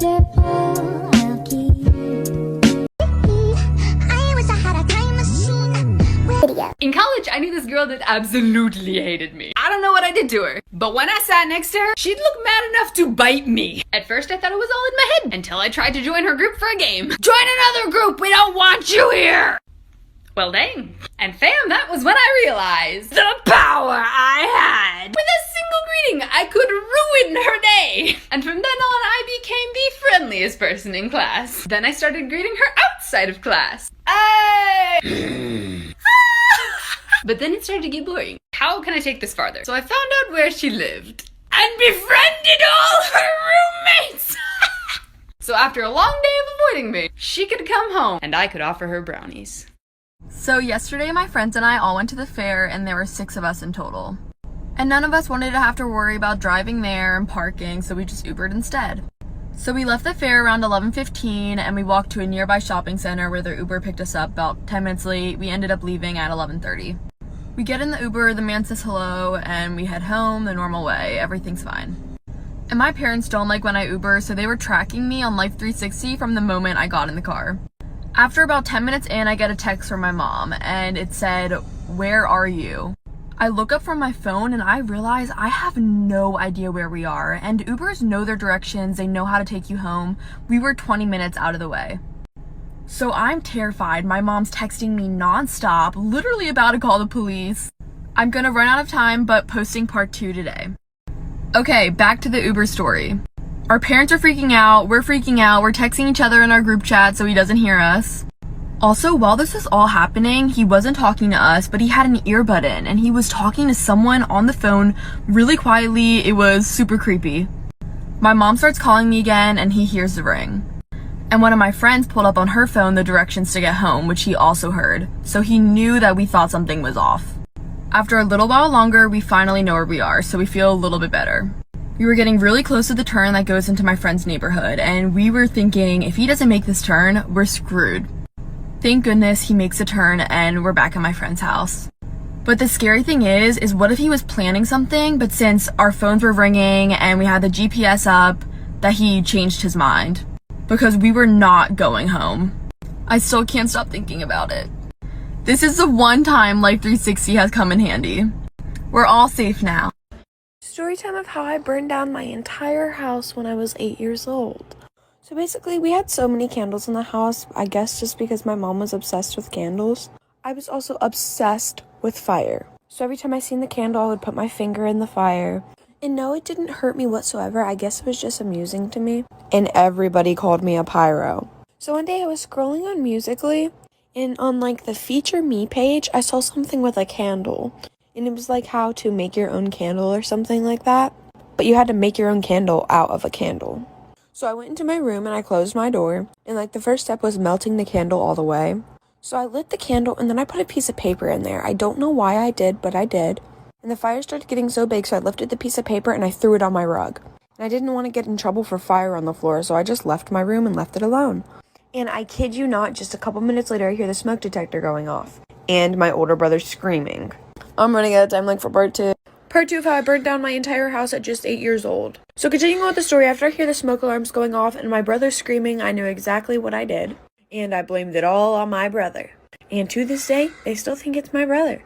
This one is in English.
In college, I knew this girl that absolutely hated me. I don't know what I did to her, but when I sat next to her, she'd look mad enough to bite me. At first, I thought it was all in my head, until I tried to join her group for a game. Join another group, we don't want you here! Well, dang. And fam, that was when I realized the power I had. With a single greeting, I could ruin her day. And from then on, I became the friendliest person in class. Then I started greeting her outside of class. But then it started to get boring. How can I take this farther? So I found out where she lived and befriended all her roommates. So after a long day of avoiding me, she could come home and I could offer her brownies. So yesterday my friends and I all went to the fair and there were 6 of us in total. And none of us wanted to have to worry about driving there and parking, so we just Ubered instead. So we left the fair around 11:15 and we walked to a nearby shopping center where the Uber picked us up about 10 minutes late. We ended up leaving at 11:30. We get in the Uber, the man says hello, and we head home the normal way. Everything's fine. And my parents don't like when I Uber, so they were tracking me on Life 360 from the moment I got in the car. After about 10 minutes in, I get a text from my mom, and it said, "Where are you?" I look up from my phone and I realize I have no idea where we are, and Ubers know their directions, they know how to take you home. We were 20 minutes out of the way. So I'm terrified. My mom's texting me nonstop, literally about to call the police. I'm gonna run out of time, but posting part 2 today. Okay, back to the Uber story. Our parents are freaking out, we're texting each other in our group chat so he doesn't hear us. Also, while this is all happening, he wasn't talking to us, but he had an earbud in, and he was talking to someone on the phone really quietly. It was super creepy. My mom starts calling me again, and he hears the ring. And one of my friends pulled up on her phone the directions to get home, which he also heard, so he knew that we thought something was off. After a little while longer, we finally know where we are, so we feel a little bit better. We were getting really close to the turn that goes into my friend's neighborhood, and we were thinking, if he doesn't make this turn, we're screwed. Thank goodness he makes a turn and we're back at my friend's house. But the scary thing is what if he was planning something, but since our phones were ringing and we had the GPS up, that he changed his mind? Because we were not going home. I still can't stop thinking about it. This is the one time Life 360 has come in handy. We're all safe now. Story time of how I burned down my entire house when I was 8 years old. So basically, we had so many candles in the house, I guess just because my mom was obsessed with candles. I was also obsessed with fire. So every time I seen the candle, I would put my finger in the fire. And no, it didn't hurt me whatsoever. I guess it was just amusing to me. And everybody called me a pyro. So one day I was scrolling on Musical.ly, and on like the Feature Me page, I saw something with a candle. And it was like how to make your own candle or something like that. But you had to make your own candle out of a candle. So I went into my room and I closed my door, and like the first step was melting the candle all the way. So I lit the candle and then I put a piece of paper in there. I don't know why I did, but I did. And the fire started getting so big, so I lifted the piece of paper and I threw it on my rug. And I didn't want to get in trouble for fire on the floor, so I just left my room and left it alone. And I kid you not, just a couple minutes later I hear the smoke detector going off. And my older brother screaming. I'm running out of time like for part 2. Part 2 of how I burned down my entire house at just 8 years old. So continuing on with the story, after I hear the smoke alarms going off and my brother screaming, I knew exactly what I did. And I blamed it all on my brother. And to this day, they still think it's my brother.